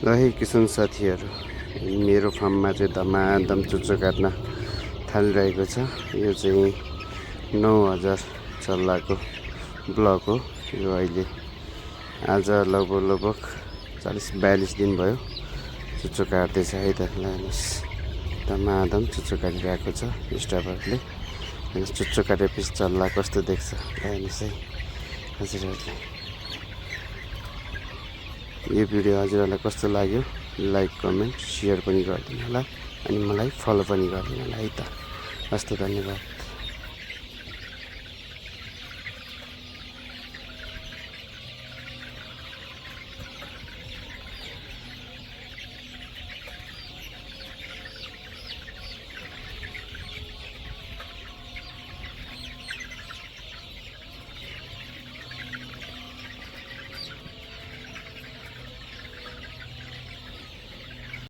ल है किसान साथीहरू, मेरो फार्ममा चाहिँ धमाधम चुच्चो काट्न थालिरहेको छ। यो चाहिँ 9000 चल्लाको ब्लक हो। यो अहिले आज लगभग 40-42 दिन भयो चुच्चो काट्दैछ है त। लानुहोस्, धमाधम चुच्चो काटिरहेको छ स्टाफहरूले। चुच्चो काटेपछि चल्ला कस्तो देख्छ हेर्नुहोस् है हजुरहरूले। यो भिडियो हजुरहरूलाई कस्तो लाग्यो लाइक कमेन्ट सेयर पनि गरिदिनु होला, अनि मलाई फलो पनि गरिदिनु होला है त। हस् त, धन्यवाद।